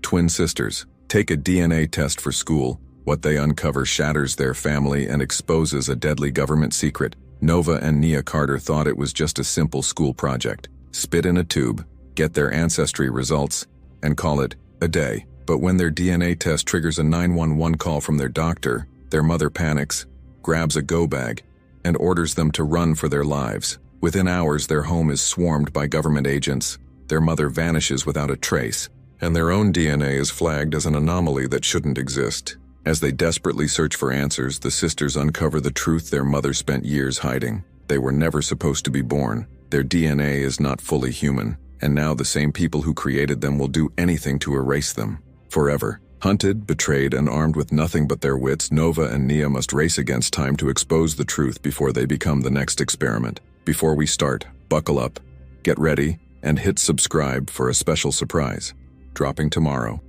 Twin sisters. Take a DNA test for school. What they uncover shatters their family and exposes a deadly government secret. Nova and Nia Carter thought it was just a simple school project. Spit in a tube, get their ancestry results, and call it a day. But when their DNA test triggers a 911 call from their doctor, their mother panics, grabs a go bag, and orders them to run for their lives. Within hours, their home is swarmed by government agents. Their mother vanishes without a trace, and their own DNA is flagged as an anomaly that shouldn't exist. As they desperately search for answers, the sisters uncover the truth their mother spent years hiding. They were never supposed to be born. Their DNA is not fully human, and now the same people who created them will do anything to erase them. Forever. Hunted, betrayed, and armed with nothing but their wits, Nova and Nia must race against time to expose the truth before they become the next experiment. Before we start, buckle up, get ready, and hit subscribe for a special surprise. Dropping tomorrow.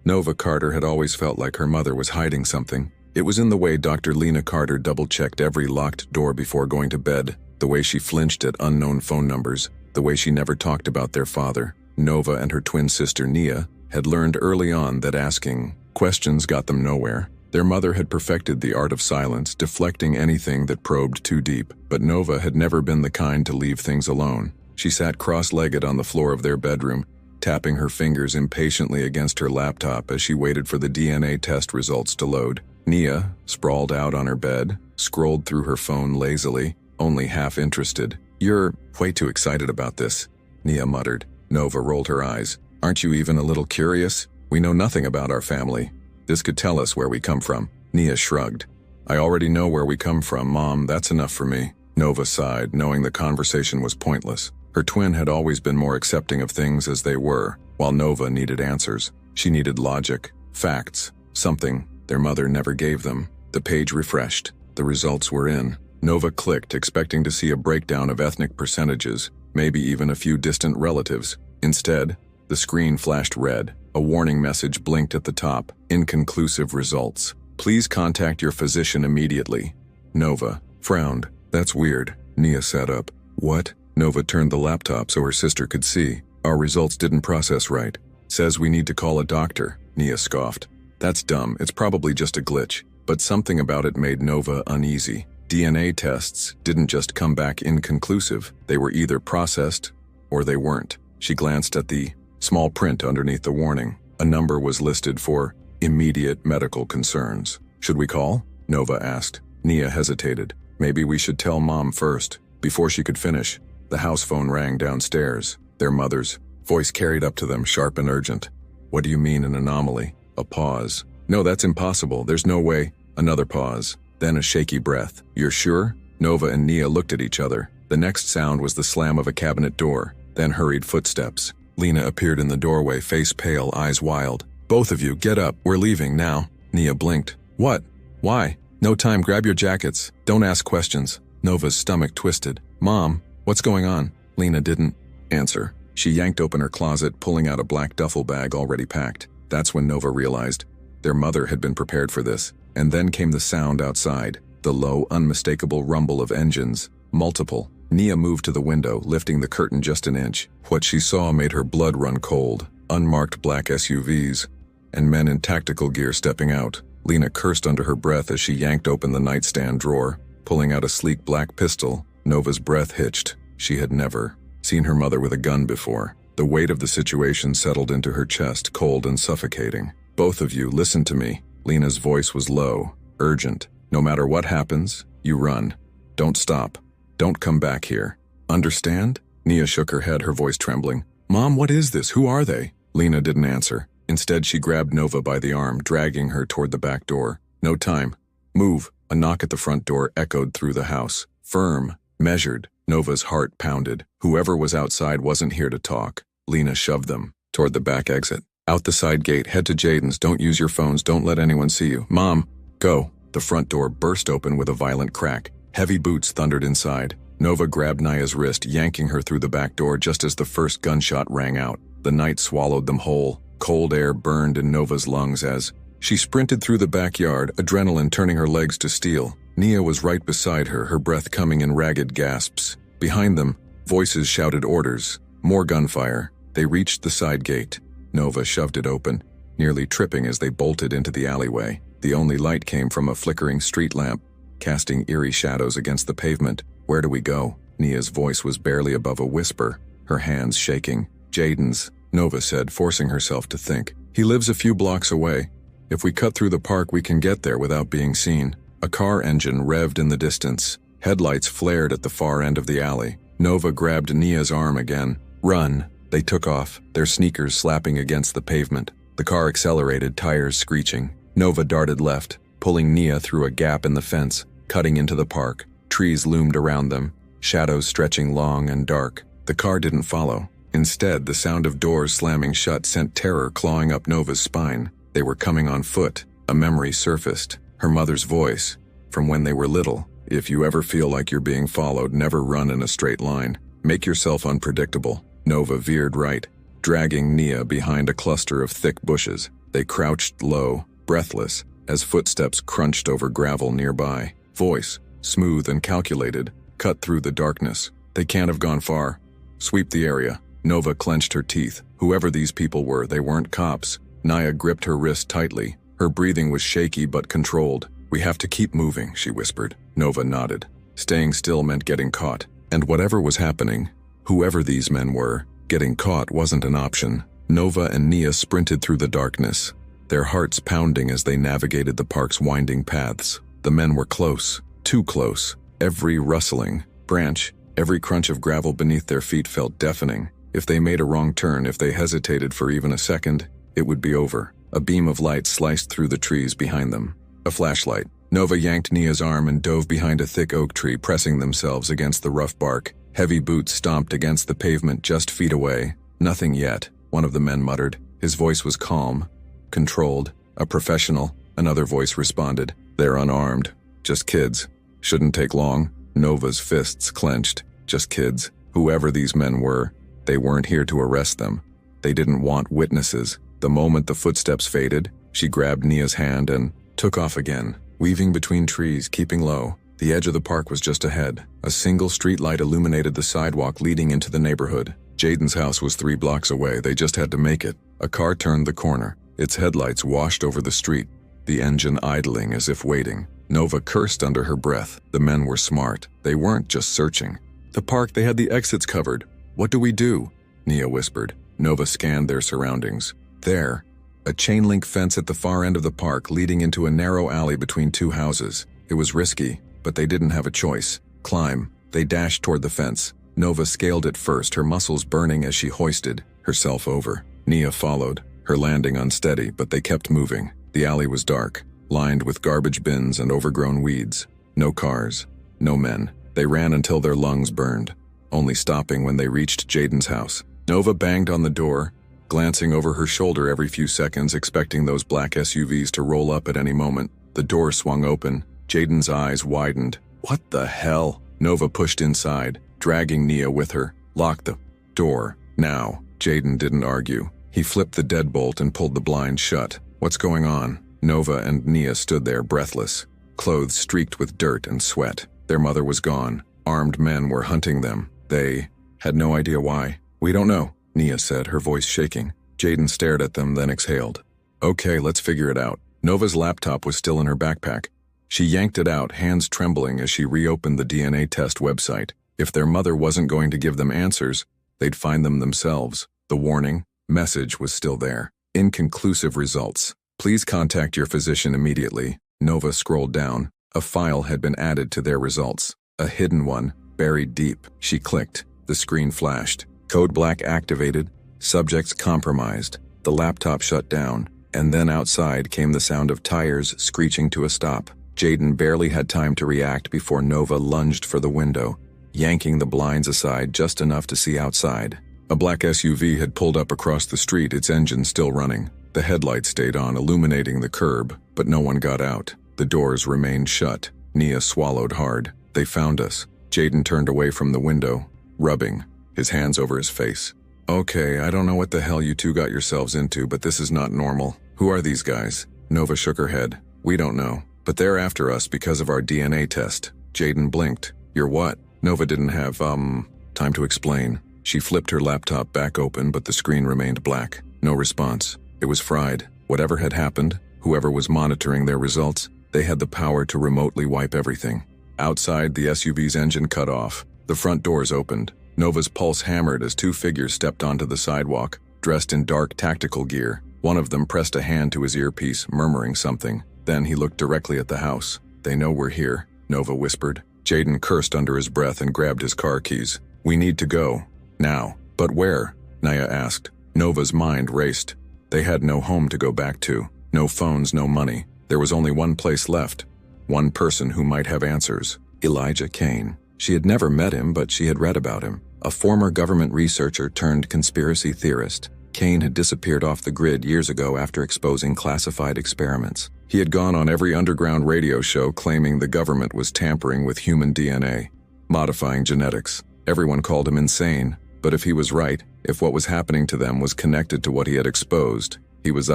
Nova Carter had always felt like her mother was hiding something. It was in the way Dr. Lena Carter double-checked every locked door before going to bed, the way she flinched at unknown phone numbers, the way she never talked about their father. Nova and her twin sister Nia had learned early on that asking questions got them nowhere. Their mother had perfected the art of silence, deflecting anything that probed too deep, but Nova had never been the kind to leave things alone. She sat cross-legged on the floor of their bedroom, tapping her fingers impatiently against her laptop as she waited for the DNA test results to load. Nia, sprawled out on her bed, scrolled through her phone lazily, only half interested. "You're way too excited about this," Nia muttered. Nova rolled her eyes. "Aren't you even a little curious? We know nothing about our family. This could tell us where we come from." Nia shrugged. "I already know where we come from, Mom. That's enough for me." Nova sighed, knowing the conversation was pointless. Her twin had always been more accepting of things as they were, while Nova needed answers. She needed logic, facts, something their mother never gave them. The page refreshed. The results were in. Nova clicked, expecting to see a breakdown of ethnic percentages, maybe even a few distant relatives. Instead, the screen flashed red. A warning message blinked at the top. Inconclusive results. Please contact your physician immediately. Nova frowned. "That's weird." Nia sat up. "What?" Nova turned the laptop so her sister could see. "Our results didn't process right. Says we need to call a doctor." Nia scoffed. "That's dumb. It's probably just a glitch." But something about it made Nova uneasy. DNA tests didn't just come back inconclusive. They were either processed or they weren't. She glanced at the small print underneath the warning. A number was listed for immediate medical concerns. "Should we call?" Nova asked. Nia hesitated. "Maybe we should tell Mom first." Before she could finish, the house phone rang downstairs. Their mother's voice carried up to them, sharp and urgent. "What do you mean an anomaly?" A pause. "No, that's impossible. There's no way." Another pause. Then a shaky breath. "You're sure?" Nova and Nia looked at each other. The next sound was the slam of a cabinet door, then hurried footsteps. Lena appeared in the doorway, face pale, eyes wild. "Both of you, get up. We're leaving now." Nia blinked. "What? Why?" "No time. Grab your jackets. Don't ask questions." Nova's stomach twisted. "Mom, what's going on?" Lena didn't answer. She yanked open her closet, pulling out a black duffel bag already packed. That's when Nova realized their mother had been prepared for this. And then came the sound outside, the low, unmistakable rumble of engines. Multiple. Nia moved to the window, lifting the curtain just an inch. What she saw made her blood run cold. Unmarked black SUVs, and men in tactical gear stepping out. Lena cursed under her breath as she yanked open the nightstand drawer, pulling out a sleek black pistol. Nova's breath hitched. She had never seen her mother with a gun before. The weight of the situation settled into her chest, cold and suffocating. "Both of you, listen to me." Lena's voice was low, urgent. "No matter what happens, you run. Don't stop. Don't come back here. Understand?" Nia shook her head, her voice trembling. "Mom, what is this? Who are they?" Lena didn't answer. Instead, she grabbed Nova by the arm, dragging her toward the back door. "No time. Move." A knock at the front door echoed through the house. Firm, measured. Nova's heart pounded. Whoever was outside wasn't here to talk. Lena shoved them toward the back exit. "Out the side gate, head to Jaden's, don't use your phones, don't let anyone see you." "Mom, go." The front door burst open with a violent crack. Heavy boots thundered inside. Nova grabbed Nia's wrist, yanking her through the back door just as the first gunshot rang out. The night swallowed them whole. Cold air burned in Nova's lungs as she sprinted through the backyard, adrenaline turning her legs to steel. Nia was right beside her, her breath coming in ragged gasps. Behind them, voices shouted orders. More gunfire. They reached the side gate. Nova shoved it open, nearly tripping as they bolted into the alleyway. The only light came from a flickering street lamp, casting eerie shadows against the pavement. "Where do we go?" Nia's voice was barely above a whisper, her hands shaking. "Jaden's," Nova said, forcing herself to think. "He lives a few blocks away. If we cut through the park, we can get there without being seen." A car engine revved in the distance. Headlights flared at the far end of the alley. Nova grabbed Nia's arm again. "Run!" They took off, their sneakers slapping against the pavement. The car accelerated, tires screeching. Nova darted left, pulling Nia through a gap in the fence, cutting into the park. Trees loomed around them, shadows stretching long and dark. The car didn't follow. Instead, the sound of doors slamming shut sent terror clawing up Nova's spine. They were coming on foot. A memory surfaced. Her mother's voice, from when they were little. "If you ever feel like you're being followed, never run in a straight line. Make yourself unpredictable." Nova veered right, dragging Nia behind a cluster of thick bushes. They crouched low, breathless, as footsteps crunched over gravel nearby. Voice, smooth and calculated, cut through the darkness. "They can't have gone far. Sweep the area." Nova clenched her teeth. Whoever these people were, they weren't cops. Nia gripped her wrist tightly. Her breathing was shaky but controlled. "We have to keep moving," she whispered. Nova nodded. Staying still meant getting caught. And whatever was happening, whoever these men were, getting caught wasn't an option. Nova and Nia sprinted through the darkness, their hearts pounding as they navigated the park's winding paths. The men were close, too close. Every rustling branch, every crunch of gravel beneath their feet felt deafening. If they made a wrong turn, if they hesitated for even a second, it would be over. A beam of light sliced through the trees behind them. A flashlight. Nova yanked Nia's arm and dove behind a thick oak tree, pressing themselves against the rough bark. Heavy boots stomped against the pavement just feet away. "Nothing yet," one of the men muttered. His voice was calm, controlled, a professional. Another voice responded. "They're unarmed. Just kids. Shouldn't take long." Nova's fists clenched. Just kids. Whoever these men were, they weren't here to arrest them. They didn't want witnesses. The moment the footsteps faded, she grabbed Nia's hand and took off again, weaving between trees, keeping low. The edge of the park was just ahead. A single street light illuminated the sidewalk leading into the neighborhood. Jaden's house was 3 blocks away. They just had to make it. A car turned the corner. Its headlights washed over the street, the engine idling as if waiting. Nova cursed under her breath. The men were smart. They weren't just searching. "The park, they had the exits covered. What do we do?" Nia whispered. Nova scanned their surroundings. There, a chain-link fence at the far end of the park leading into a narrow alley between 2 houses. It was risky, but they didn't have a choice. "Climb." They dashed toward the fence. Nova scaled it first, her muscles burning as she hoisted herself over. Nia followed, her landing unsteady, but they kept moving. The alley was dark, lined with garbage bins and overgrown weeds. No cars, no men. They ran until their lungs burned, only stopping when they reached Jaden's house. Nova banged on the door, glancing over her shoulder every few seconds, expecting those black SUVs to roll up at any moment. The door swung open. Jaden's eyes widened. "What the hell?" Nova pushed inside, dragging Nia with her. "Lock the door, now." Jaden didn't argue. He flipped the deadbolt and pulled the blind shut. "What's going on?" Nova and Nia stood there breathless, clothes streaked with dirt and sweat. Their mother was gone. Armed men were hunting them. They had no idea why. "We don't know," Nia said, her voice shaking. Jaden stared at them, then exhaled. "Okay, let's figure it out." Nova's laptop was still in her backpack. She yanked it out, hands trembling as she reopened the DNA test website. If their mother wasn't going to give them answers, they'd find them themselves. The warning message was still there. "Inconclusive results. Please contact your physician immediately." Nova scrolled down. A file had been added to their results. A hidden one, buried deep. She clicked. The screen flashed. Code black activated. Subjects compromised. The laptop shut down. And then outside came the sound of tires screeching to a stop. Jaden barely had time to react before Nova lunged for the window, yanking the blinds aside just enough to see outside. A black SUV had pulled up across the street, its engine still running. The headlights stayed on, illuminating the curb, but no one got out. The doors remained shut. Nia swallowed hard. "They found us." Jaden turned away from the window, rubbing, his hands over his face. "Okay, I don't know what the hell you two got yourselves into, but this is not normal. Who are these guys?" Nova shook her head. "We don't know, but they're after us because of our DNA test." Jaden blinked. "You're what?" Nova didn't have, time to explain. She flipped her laptop back open, but the screen remained black. No response. It was fried. Whatever had happened, whoever was monitoring their results, they had the power to remotely wipe everything. Outside, the SUV's engine cut off. The front doors opened. Nova's pulse hammered as two figures stepped onto the sidewalk, dressed in dark tactical gear. One of them pressed a hand to his earpiece, murmuring something. Then he looked directly at the house. "They know we're here," Nova whispered. Jaden cursed under his breath and grabbed his car keys. "We need to go. Now." "But where?" Naya asked. Nova's mind raced. They had no home to go back to. No phones, no money. There was only one place left. One person who might have answers. Elijah Kane. She had never met him, but she had read about him. A former government researcher turned conspiracy theorist. Kane had disappeared off the grid years ago after exposing classified experiments. He had gone on every underground radio show claiming the government was tampering with human DNA, modifying genetics. Everyone called him insane, but if he was right, if what was happening to them was connected to what he had exposed, he was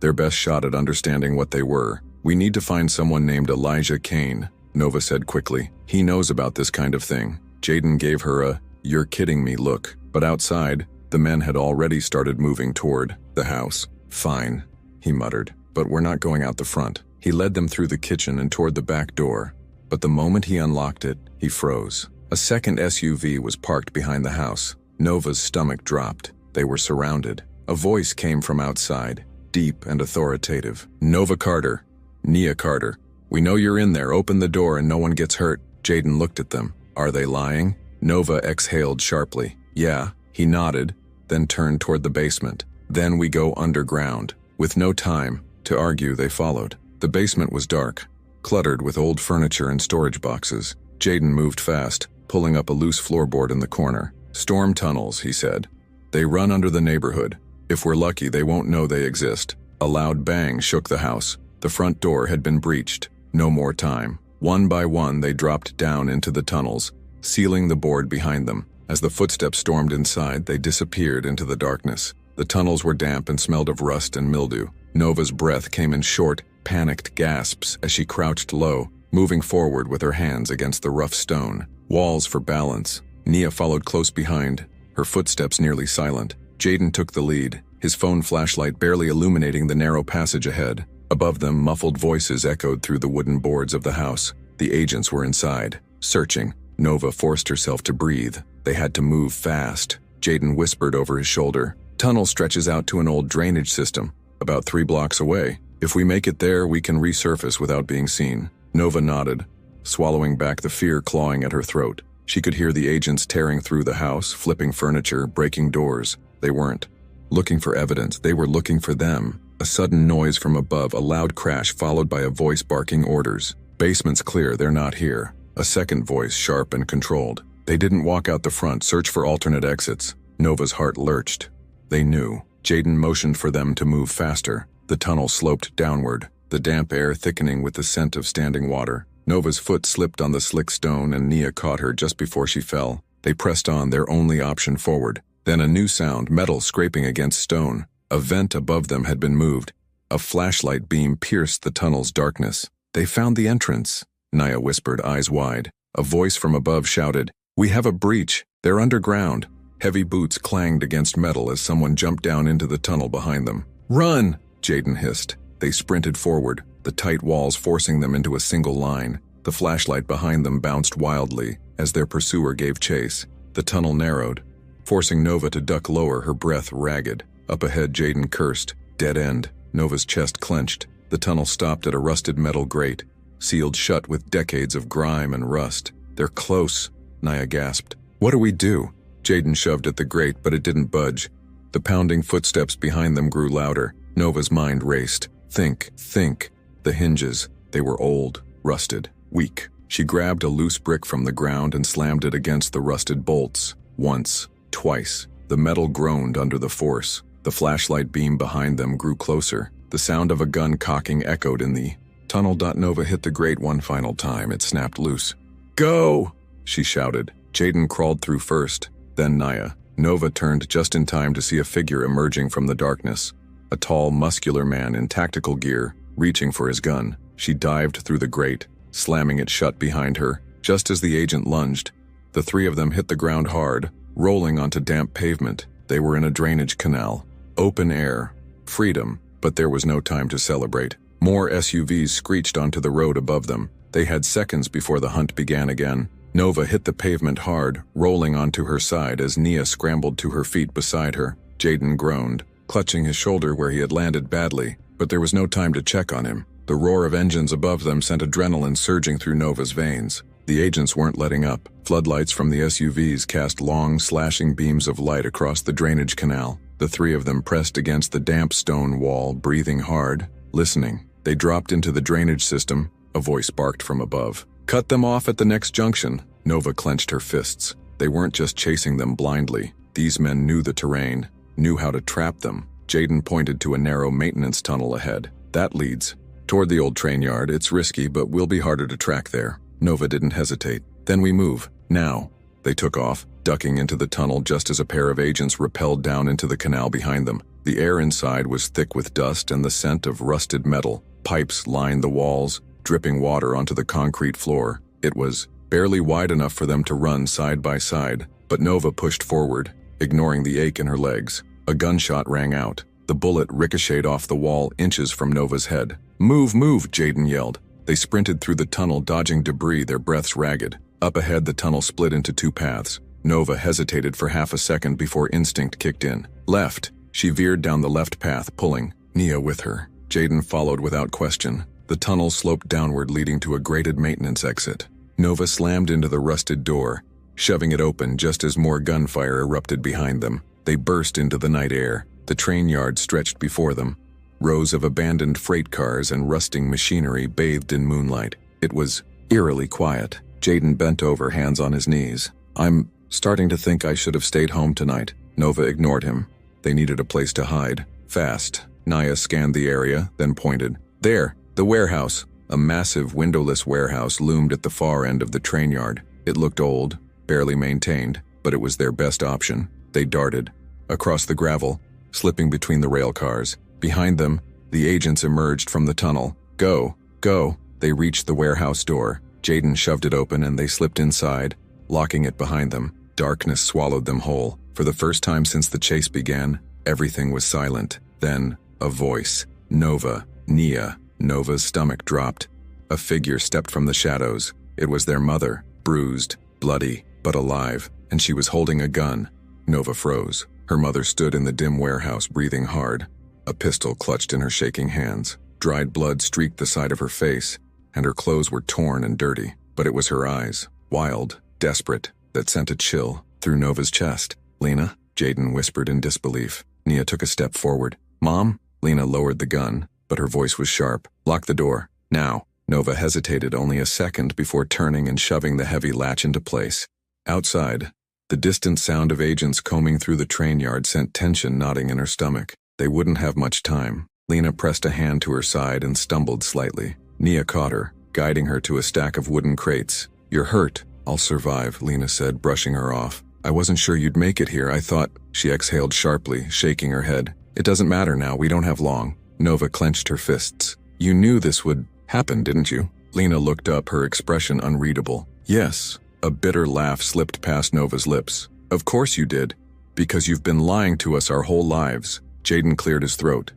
their best shot at understanding what they were. "We need to find someone named Elijah Kane," Nova said quickly. "He knows about this kind of thing." Jaden gave her a "you're kidding me" look, but outside, the men had already started moving toward the house. "Fine," he muttered, "but we're not going out the front." He led them through the kitchen and toward the back door, but the moment he unlocked it, he froze. A second SUV was parked behind the house. Nova's stomach dropped. They were surrounded. A voice came from outside, deep and authoritative. "Nova Carter. Nia Carter. We know you're in there. Open the door and no one gets hurt." Jaden looked at them. "Are they lying?" Nova exhaled sharply. "Yeah." He nodded, then turned toward the basement. "Then we go underground." With no time to argue, they followed. The basement was dark, cluttered with old furniture and storage boxes. Jaden moved fast, pulling up a loose floorboard in the corner. "Storm tunnels," he said. "They run under the neighborhood. If we're lucky, they won't know they exist." A loud bang shook the house. The front door had been breached. No more time. One by one, they dropped down into the tunnels, sealing the board behind them. As the footsteps stormed inside, they disappeared into the darkness. The tunnels were damp and smelled of rust and mildew. Nova's breath came in short, panicked gasps as she crouched low, moving forward with her hands against the rough stone walls for balance. Nia followed close behind, her footsteps nearly silent. Jaden took the lead, his phone flashlight barely illuminating the narrow passage ahead. Above them, muffled voices echoed through the wooden boards of the house. The agents were inside, searching. Nova forced herself to breathe. They had to move fast. Jaden whispered over his shoulder. "Tunnel stretches out to an old drainage system, about 3 blocks away. If we make it there, we can resurface without being seen." Nova nodded, swallowing back the fear clawing at her throat. She could hear the agents tearing through the house, flipping furniture, breaking doors. They weren't looking for evidence, they were looking for them. A sudden noise from above, a loud crash followed by a voice barking orders. "Basement's clear, they're not here." A second voice, sharp and controlled. "They didn't walk out the front, search for alternate exits." Nova's heart lurched. They knew. Jaden motioned for them to move faster. The tunnel sloped downward, the damp air thickening with the scent of standing water. Nova's foot slipped on the slick stone and Nia caught her just before she fell. They pressed on, their only option forward. Then a new sound, metal scraping against stone. A vent above them had been moved. A flashlight beam pierced the tunnel's darkness. "They found the entrance," Nia whispered, eyes wide. A voice from above shouted, "We have a breach. They're underground." Heavy boots clanged against metal as someone jumped down into the tunnel behind them. "Run!" Jaden hissed. They sprinted forward, the tight walls forcing them into a single line. The flashlight behind them bounced wildly as their pursuer gave chase. The tunnel narrowed, forcing Nova to duck lower, her breath ragged. Up ahead, Jaden cursed. Dead end. Nova's chest clenched. The tunnel stopped at a rusted metal grate, sealed shut with decades of grime and rust. "They're close," Nia gasped. "What do we do?" Jaden shoved at the grate, but it didn't budge. The pounding footsteps behind them grew louder. Nova's mind raced. Think. The hinges. They were old, rusted, weak. She grabbed a loose brick from the ground and slammed it against the rusted bolts. Once, twice. The metal groaned under the force. The flashlight beam behind them grew closer. The sound of a gun cocking echoed in the tunnel. Nova hit the grate one final time. It snapped loose. "Go!" she shouted. Jaden crawled through first, then Nia. Nova turned just in time to see a figure emerging from the darkness. A tall, muscular man in tactical gear, reaching for his gun. She dived through the grate, slamming it shut behind her. Just as the agent lunged, the three of them hit the ground hard, rolling onto damp pavement. They were in a drainage canal. Open air. Freedom. But there was no time to celebrate. More SUVs screeched onto the road above them. They had seconds before the hunt began again. Nova hit the pavement hard, rolling onto her side as Nia scrambled to her feet beside her. Jaden groaned, clutching his shoulder where he had landed badly, but there was no time to check on him. The roar of engines above them sent adrenaline surging through Nova's veins. The agents weren't letting up. Floodlights from the SUVs cast long, slashing beams of light across the drainage canal. The three of them pressed against the damp stone wall, breathing hard, listening. They dropped into the drainage system. A voice barked from above. "Cut them off at the next junction." Nova clenched her fists. They weren't just chasing them blindly. These men knew the terrain, knew how to trap them. Jaden pointed to a narrow maintenance tunnel ahead. "That leads toward the old train yard. It's risky, but will be harder to track there." Nova didn't hesitate. "Then we move. Now." They took off, ducking into the tunnel just as a pair of agents rappelled down into the canal behind them. The air inside was thick with dust and the scent of rusted metal. Pipes lined the walls, dripping water onto the concrete floor. It was barely wide enough for them to run side by side, but Nova pushed forward, ignoring the ache in her legs. A gunshot rang out. The bullet ricocheted off the wall inches from Nova's head. "Move, move," Jaden yelled. They sprinted through the tunnel, dodging debris, their breaths ragged. Up ahead, the tunnel split into two paths. Nova hesitated for half a second before instinct kicked in. Left. She veered down the left path, pulling Nia with her. Jaden followed without question. The tunnel sloped downward, leading to a grated maintenance exit. Nova slammed into the rusted door, shoving it open just as more gunfire erupted behind them. They burst into the night air. The train yard stretched before them. Rows of abandoned freight cars and rusting machinery bathed in moonlight. It was eerily quiet. Jaden bent over, hands on his knees. "I'm starting to think I should have stayed home tonight." Nova ignored him. They needed a place to hide. Fast. Nia scanned the area, then pointed. "There, the warehouse." A massive windowless warehouse loomed at the far end of the train yard. It looked old, barely maintained, but it was their best option. They darted across the gravel, slipping between the rail cars. Behind them, the agents emerged from the tunnel. "Go, go." They reached the warehouse door. Jaden shoved it open and they slipped inside, locking it behind them. Darkness swallowed them whole. For the first time since the chase began, everything was silent. Then, a voice. "Nova, Nia." Nova's stomach dropped. A figure stepped from the shadows. It was their mother, bruised, bloody, but alive, and she was holding a gun. Nova froze. Her mother stood in the dim warehouse, breathing hard, a pistol clutched in her shaking hands. Dried blood streaked the side of her face, and her clothes were torn and dirty. But it was her eyes, wild, desperate, that sent a chill through Nova's chest. "Lena?" Jaden whispered in disbelief. Nia took a step forward. "Mom?" Lena lowered the gun, but her voice was sharp. "Lock the door. Now." Nova hesitated only a second before turning and shoving the heavy latch into place. Outside, the distant sound of agents combing through the train yard sent tension knotting in her stomach. They wouldn't have much time. Lena pressed a hand to her side and stumbled slightly. Nia caught her, guiding her to a stack of wooden crates. "You're hurt." "I'll survive," Lena said, brushing her off. "I wasn't sure you'd make it here. I thought—" She exhaled sharply, shaking her head. "It doesn't matter now. We don't have long." Nova clenched her fists. "You knew this would happen, didn't you?" Lena looked up, her expression unreadable. "Yes." A bitter laugh slipped past Nova's lips. "Of course you did. Because you've been lying to us our whole lives." Jaden cleared his throat.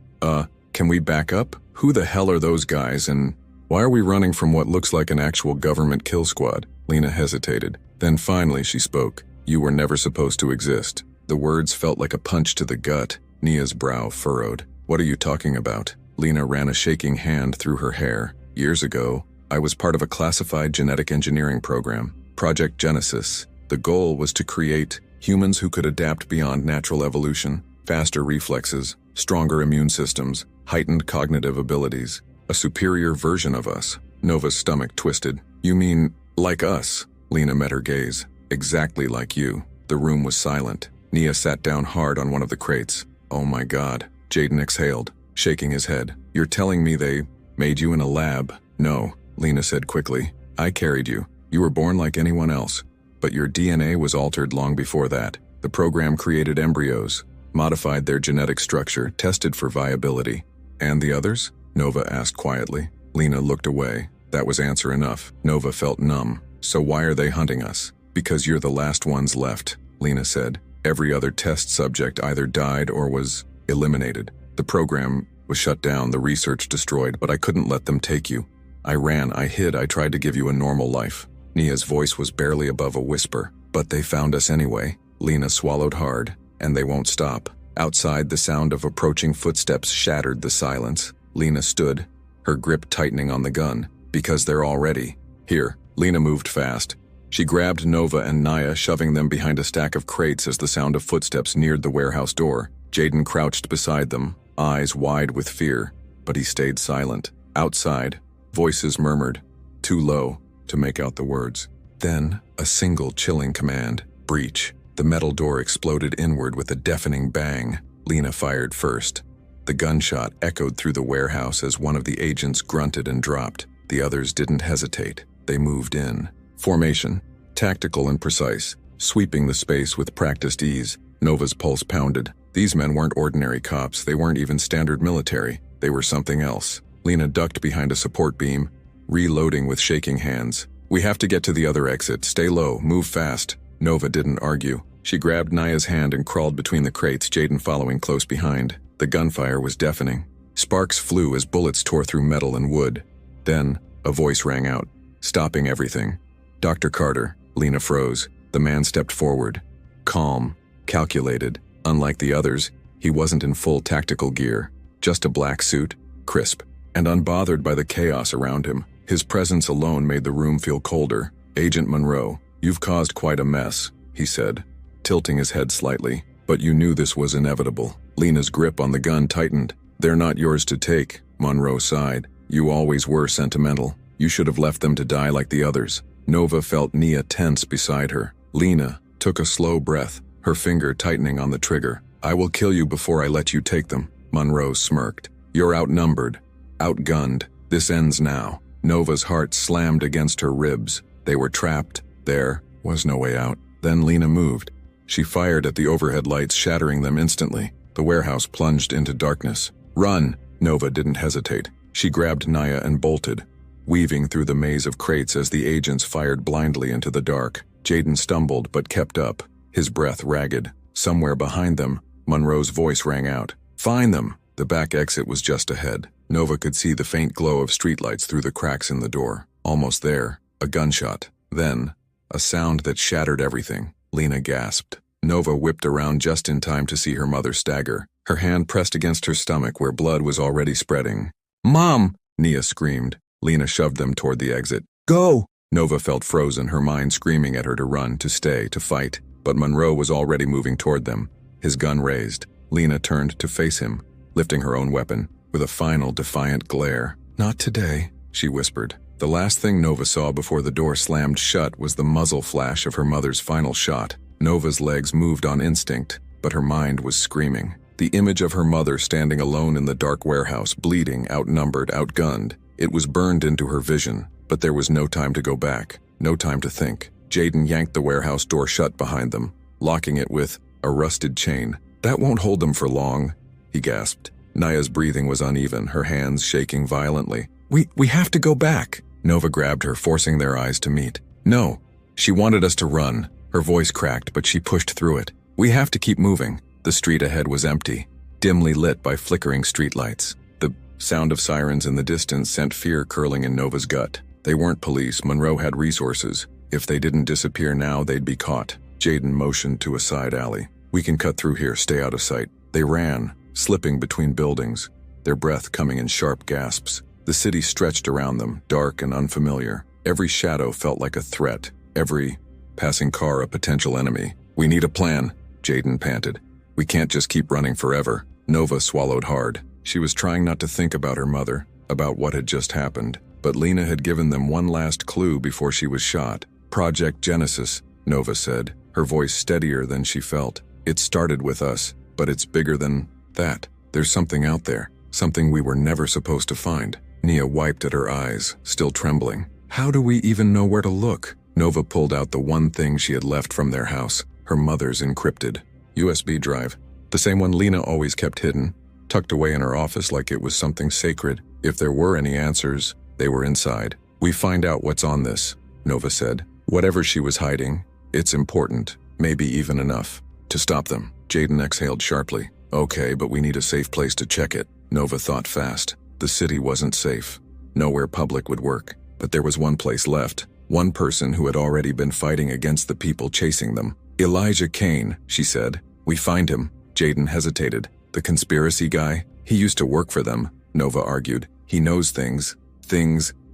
Can we back up? Who the hell are those guys, and why are we running from what looks like an actual government kill squad?" Lena hesitated. Then finally she spoke. "You were never supposed to exist." The words felt like a punch to the gut. Nia's brow furrowed. "What are you talking about?" Lena ran a shaking hand through her hair. "Years ago, I was part of a classified genetic engineering program, Project Genesis. The goal was to create humans who could adapt beyond natural evolution, faster reflexes, stronger immune systems, heightened cognitive abilities, a superior version of us." Nova's stomach twisted. "You mean, like us?" Lena met her gaze. "Exactly like you." The room was silent. Nia sat down hard on one of the crates. "Oh my God." Jaden exhaled, shaking his head. "You're telling me they made you in a lab?" "No," Lena said quickly. "I carried you. You were born like anyone else. But your DNA was altered long before that. The program created embryos, modified their genetic structure, tested for viability." "And the others?" Nova asked quietly. Lena looked away. That was answer enough. Nova felt numb. "So why are they hunting us?" "Because you're the last ones left," Lena said. "Every other test subject either died or was Eliminated. The program was shut down, the research destroyed, but I couldn't let them take you. I ran, I hid, I tried to give you a normal life. Nia's voice was barely above a whisper. But they found us anyway. Lena swallowed hard, and they won't stop. Outside, the sound of approaching footsteps shattered the silence. Lena stood, her grip tightening on the gun. Because they're all ready. Here. Lena moved fast. She grabbed Nova and Nia, shoving them behind a stack of crates as the sound of footsteps neared the warehouse door. Jaden crouched beside them, eyes wide with fear, but he stayed silent. Outside, voices murmured, too low to make out the words. Then, a single chilling command, breach. The metal door exploded inward with a deafening bang. Lena fired first. The gunshot echoed through the warehouse as one of the agents grunted and dropped. The others didn't hesitate. They moved in. Formation, tactical and precise, sweeping the space with practiced ease. Nova's pulse pounded. These men weren't ordinary cops. They weren't even standard military. They were something else. Lena ducked behind a support beam, reloading with shaking hands. We have to get to the other exit. Stay low. Move fast. Nova didn't argue. She grabbed Nia's hand and crawled between the crates, Jaden following close behind. The gunfire was deafening. Sparks flew as bullets tore through metal and wood. Then, a voice rang out, stopping everything. Dr. Carter. Lena froze. The man stepped forward. Calm, calculated. Unlike the others, he wasn't in full tactical gear. Just a black suit, crisp, and unbothered by the chaos around him. His presence alone made the room feel colder. Agent Monroe, you've caused quite a mess, he said, tilting his head slightly. But you knew this was inevitable. Lena's grip on the gun tightened. They're not yours to take, Monroe sighed. You always were sentimental. You should have left them to die like the others. Nova felt Nia tense beside her. Lena took a slow breath, her finger tightening on the trigger. I will kill you before I let you take them, Monroe smirked. You're outnumbered, outgunned. This ends now. Nova's heart slammed against her ribs. They were trapped. There was no way out. Then Lena moved. She fired at the overhead lights, shattering them instantly. The warehouse plunged into darkness. Run! Nova didn't hesitate. She grabbed Nia and bolted, weaving through the maze of crates as the agents fired blindly into the dark. Jaden stumbled but kept up, his breath ragged. Somewhere behind them, Monroe's voice rang out. Find them! The back exit was just ahead. Nova could see the faint glow of streetlights through the cracks in the door. Almost there, a gunshot. Then, a sound that shattered everything. Lena gasped. Nova whipped around just in time to see her mother stagger, her hand pressed against her stomach where blood was already spreading. Mom! Nia screamed. Lena shoved them toward the exit. Go! Nova felt frozen, her mind screaming at her to run, to stay, to fight. But Monroe was already moving toward them, his gun raised. Lena turned to face him, lifting her own weapon, with a final defiant glare. Not today, she whispered. The last thing Nova saw before the door slammed shut was the muzzle flash of her mother's final shot. Nova's legs moved on instinct, but her mind was screaming. The image of her mother standing alone in the dark warehouse, bleeding, outnumbered, outgunned. It was burned into her vision, but there was no time to go back, no time to think. Jaden yanked the warehouse door shut behind them, locking it with a rusted chain. That won't hold them for long, he gasped. Nia's breathing was uneven, her hands shaking violently. We have to go back. Nova grabbed her, forcing their eyes to meet. No, she wanted us to run. Her voice cracked, but she pushed through it. We have to keep moving. The street ahead was empty, dimly lit by flickering streetlights. The sound of sirens in the distance sent fear curling in Nova's gut. They weren't police. Monroe had resources. If they didn't disappear now, they'd be caught. Jaden motioned to a side alley. We can cut through here, stay out of sight. They ran, slipping between buildings, their breath coming in sharp gasps. The city stretched around them, dark and unfamiliar. Every shadow felt like a threat, every passing car a potential enemy. We need a plan, Jaden panted. We can't just keep running forever. Nova swallowed hard. She was trying not to think about her mother, about what had just happened. But Lena had given them one last clue before she was shot. Project Genesis, Nova said, her voice steadier than she felt. It started with us, but it's bigger than that. There's something out there, something we were never supposed to find. Nia wiped at her eyes, still trembling. How do we even know where to look? Nova pulled out the one thing she had left from their house, her mother's encrypted USB drive. The same one Lena always kept hidden, tucked away in her office like it was something sacred. If there were any answers, they were inside. We find out what's on this, Nova said. Whatever she was hiding, it's important, maybe even enough to stop them. Jaden exhaled sharply. Okay, but we need a safe place to check it. Nova thought fast. The city wasn't safe. Nowhere public would work. But there was one place left. One person who had already been fighting against the people chasing them. Elijah Kane, she said. We find him. Jaden hesitated. The conspiracy guy? He used to work for them, Nova argued. He knows things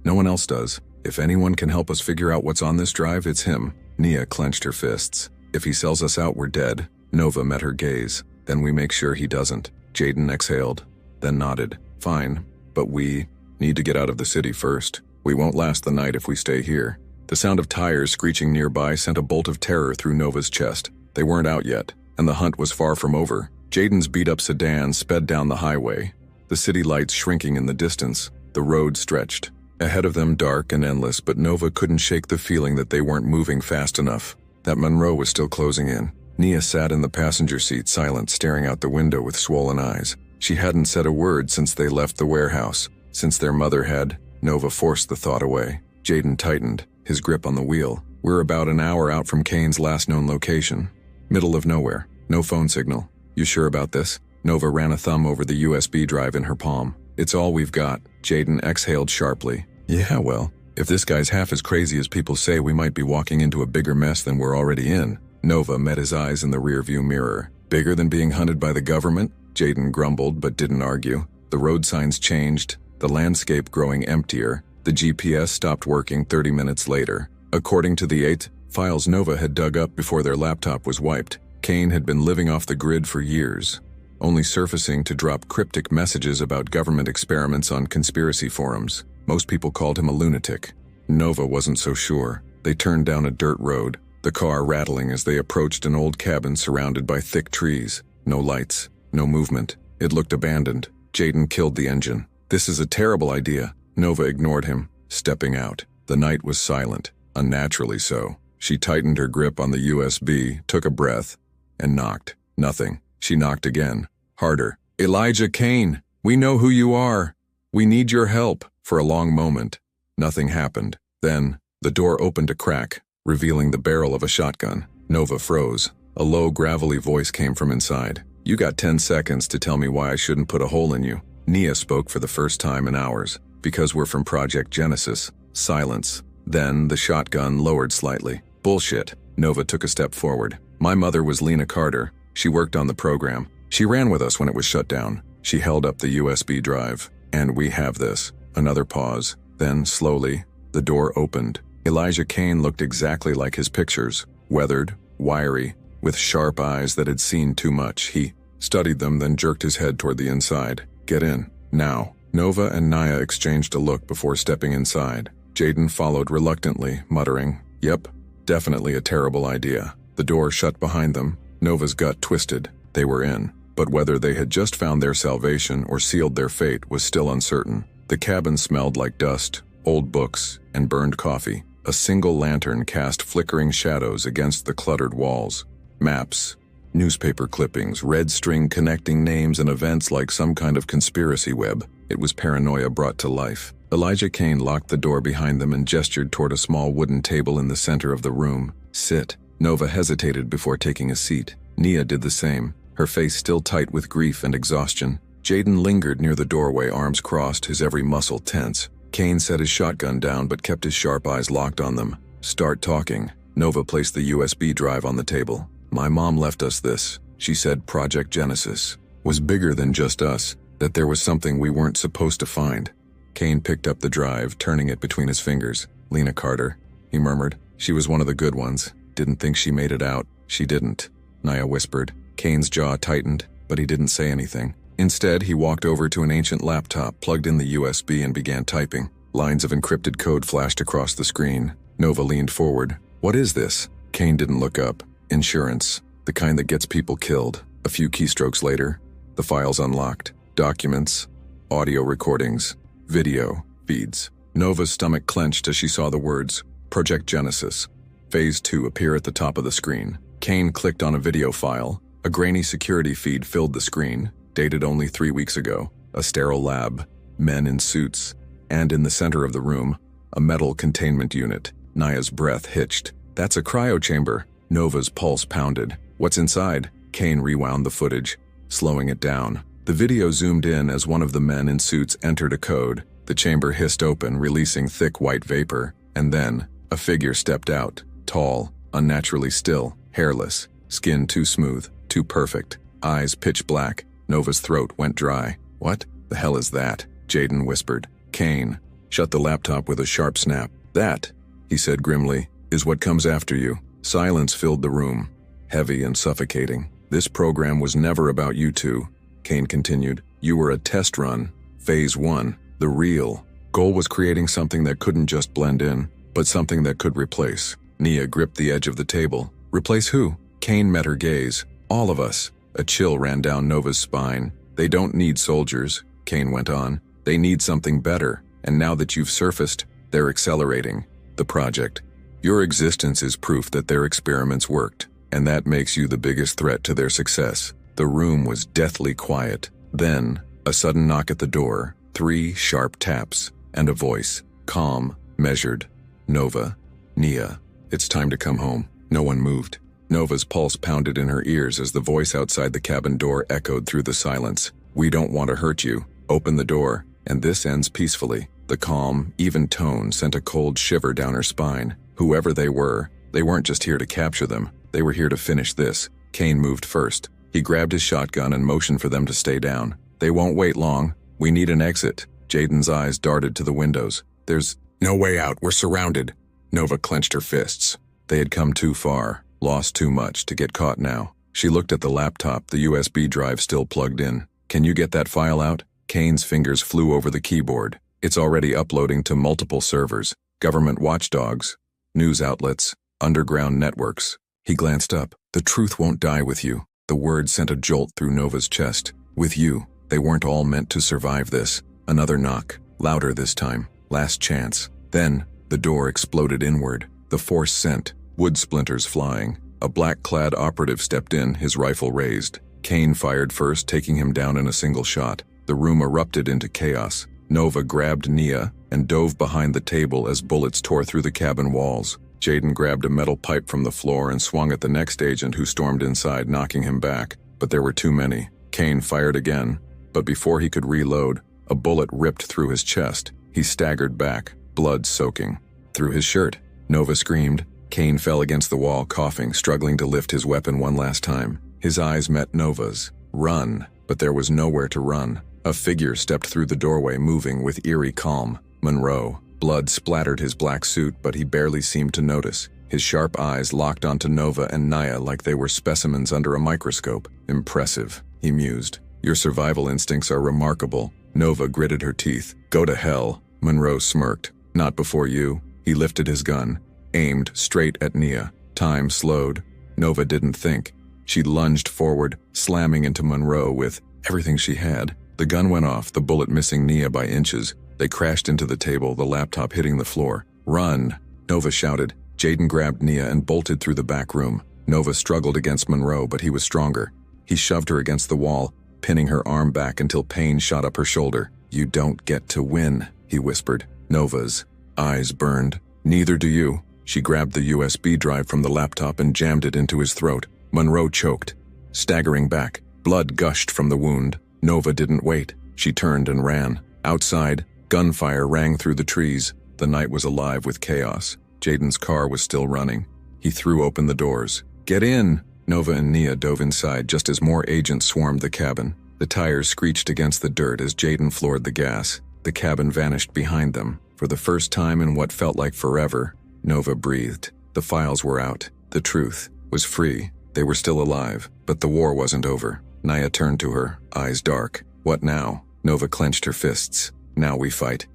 no one else does. If anyone can help us figure out what's on this drive, it's him. Nia clenched her fists. If he sells us out, we're dead. Nova met her gaze. Then we make sure he doesn't. Jaden exhaled, then nodded. Fine, but we need to get out of the city first. We won't last the night if we stay here. The sound of tires screeching nearby sent a bolt of terror through Nova's chest. They weren't out yet, and the hunt was far from over. Jaden's beat-up sedan sped down the highway, the city lights shrinking in the distance. The road stretched. Ahead of them, dark and endless, but Nova couldn't shake the feeling that they weren't moving fast enough, that Monroe was still closing in. Nia sat in the passenger seat, silent, staring out the window with swollen eyes. She hadn't said a word since they left the warehouse. Since their mother had. Nova forced the thought away. Jaden tightened, his grip on the wheel. We're about an hour out from Kane's last known location. Middle of nowhere. No phone signal. You sure about this? Nova ran a thumb over the USB drive in her palm. It's all we've got. Jaden exhaled sharply. Yeah, well, if this guy's half as crazy as people say, we might be walking into a bigger mess than we're already in. Nova met his eyes in the rearview mirror. Bigger than being hunted by the government? Jaden grumbled but didn't argue. The road signs changed, the landscape growing emptier. The GPS stopped working 30 minutes later. According to the 8 files Nova had dug up before their laptop was wiped, Kane had been living off the grid for years, only surfacing to drop cryptic messages about government experiments on conspiracy forums. Most people called him a lunatic. Nova wasn't so sure. They turned down a dirt road, the car rattling as they approached an old cabin surrounded by thick trees. No lights, no movement. It looked abandoned. Jaden killed the engine. This is a terrible idea. Nova ignored him, stepping out. The night was silent, unnaturally so. She tightened her grip on the USB, took a breath, and knocked. Nothing. She knocked again, harder. Elijah Kane, we know who you are. We need your help. For a long moment, nothing happened. Then, the door opened a crack, revealing the barrel of a shotgun. Nova froze. A low, gravelly voice came from inside. You got 10 seconds to tell me why I shouldn't put a hole in you. Nia spoke for the first time in hours. Because we're from Project Genesis. Silence. Then, the shotgun lowered slightly. Bullshit. Nova took a step forward. My mother was Lena Carter. She worked on the program. She ran with us when it was shut down. She held up the USB drive. And we have this. Another pause. Then, slowly, the door opened. Elijah Kane looked exactly like his pictures. Weathered, wiry, with sharp eyes that had seen too much. He studied them, then jerked his head toward the inside. Get in. Now. Nova and Nia exchanged a look before stepping inside. Jaden followed reluctantly, muttering, Yep, definitely a terrible idea. The door shut behind them. Nova's gut twisted. They were in. But whether they had just found their salvation or sealed their fate was still uncertain. The cabin smelled like dust, old books, and burned coffee. A single lantern cast flickering shadows against the cluttered walls. Maps, newspaper clippings, red string connecting names and events like some kind of conspiracy web. It was paranoia brought to life. Elijah Kane locked the door behind them and gestured toward a small wooden table in the center of the room. Sit. Nova hesitated before taking a seat. Nia did the same, her face still tight with grief and exhaustion. Jaden lingered near the doorway, arms crossed, his every muscle tense. Kane set his shotgun down but kept his sharp eyes locked on them. Start talking. Nova placed the USB drive on the table. My mom left us this. She said Project Genesis was bigger than just us, that there was something we weren't supposed to find. Kane picked up the drive, turning it between his fingers. Lena Carter, he murmured. She was one of the good ones. Didn't think she made it out. She didn't. Nia whispered. Kane's jaw tightened, but he didn't say anything. Instead, he walked over to an ancient laptop, plugged in the USB, and began typing. Lines of encrypted code flashed across the screen. Nova leaned forward. What is this? Kane didn't look up. Insurance. The kind that gets people killed. A few keystrokes later, the files unlocked. Documents, audio recordings, video feeds. Nova's stomach clenched as she saw the words, Project Genesis. Phase 2 appear at the top of the screen. Kane clicked on a video file. A grainy security feed filled the screen, dated only 3 weeks ago. A sterile lab, men in suits, and in the center of the room, a metal containment unit. Nia's breath hitched. That's a cryo chamber. Nova's pulse pounded. What's inside? Kane rewound the footage. slowing it down. The video zoomed in as one of the men in suits entered a code. The chamber hissed open, releasing thick white vapor, and then a figure stepped out, tall, unnaturally still, hairless, skin too smooth, too perfect, eyes pitch black. Nova's throat went dry. "What the hell is that?" Jaden whispered. Kane shut the laptop with a sharp snap. "That," he said grimly, "is what comes after you." Silence filled the room, heavy and suffocating. "This program was never about you two," Kane continued. "You were a test run. Phase 1. The real goal was creating something that couldn't just blend in, but something that could replace." Nia gripped the edge of the table. "Replace who?" Kane met her gaze. "All of us." A chill ran down Nova's spine. "They don't need soldiers," Kane went on. "They need something better, and now that you've surfaced, they're accelerating the project. Your existence is proof that their experiments worked, and that makes you the biggest threat to their success." The room was deathly quiet. Then, a sudden knock at the door, 3 sharp taps, and a voice, calm, measured. "Nova, Nia, it's time to come home." No one moved. Nova's pulse pounded in her ears as the voice outside the cabin door echoed through the silence. "We don't want to hurt you. Open the door, and this ends peacefully." The calm, even tone sent a cold shiver down her spine. Whoever they weren't just here to capture them. They were here to finish this. Kane moved first. He grabbed his shotgun and motioned for them to stay down. "They won't wait long. We need an exit." Jaden's eyes darted to the windows. "There's no way out. We're surrounded." Nova clenched her fists. They had come too far, lost too much to get caught now. She looked at the laptop, the USB drive still plugged in. "Can you get that file out?" Kane's fingers flew over the keyboard. "It's already uploading to multiple servers. Government watchdogs, news outlets, underground networks." He glanced up. "The truth won't die with you." The word sent a jolt through Nova's chest. "With you. They weren't all meant to survive this." Another knock, louder this time. Last chance. Then, the door exploded inward. The force sent wood splinters flying. A black-clad operative stepped in, his rifle raised. Kane fired first, taking him down in a single shot. The room erupted into chaos. Nova grabbed Nia and dove behind the table as bullets tore through the cabin walls. Jaden grabbed a metal pipe from the floor and swung at the next agent who stormed inside, knocking him back. But there were too many. Kane fired again, but before he could reload, a bullet ripped through his chest. He staggered back, blood soaking through his shirt. Nova screamed. Kane fell against the wall, coughing, struggling to lift his weapon one last time. His eyes met Nova's. Run, but there was nowhere to run. A figure stepped through the doorway, moving with eerie calm. Monroe. Blood splattered his black suit, but he barely seemed to notice. His sharp eyes locked onto Nova and Nia like they were specimens under a microscope. "Impressive," he mused. "Your survival instincts are remarkable." Nova gritted her teeth. "Go to hell," Monroe smirked. "Not before you." He lifted his gun, aimed straight at Nia. Time slowed. Nova didn't think. She lunged forward, slamming into Monroe with everything she had. The gun went off, the bullet missing Nia by inches. They crashed into the table, the laptop hitting the floor. "Run!" Nova shouted. Jaden grabbed Nia and bolted through the back room. Nova struggled against Monroe, but he was stronger. He shoved her against the wall, pinning her arm back until pain shot up her shoulder. "You don't get to win," he whispered. Nova's eyes burned. "Neither do you." She grabbed the USB drive from the laptop and jammed it into his throat. Monroe choked, staggering back. Blood gushed from the wound. Nova didn't wait. She turned and ran. Outside, gunfire rang through the trees. The night was alive with chaos. Jaden's car was still running. He threw open the doors. "Get in!" Nova and Nia dove inside just as more agents swarmed the cabin. The tires screeched against the dirt as Jaden floored the gas. The cabin vanished behind them. For the first time in what felt like forever, Nova breathed. The files were out. The truth was free. They were still alive, but the war wasn't over. Nia turned to her, eyes dark. "What now?" Nova clenched her fists. "Now we fight."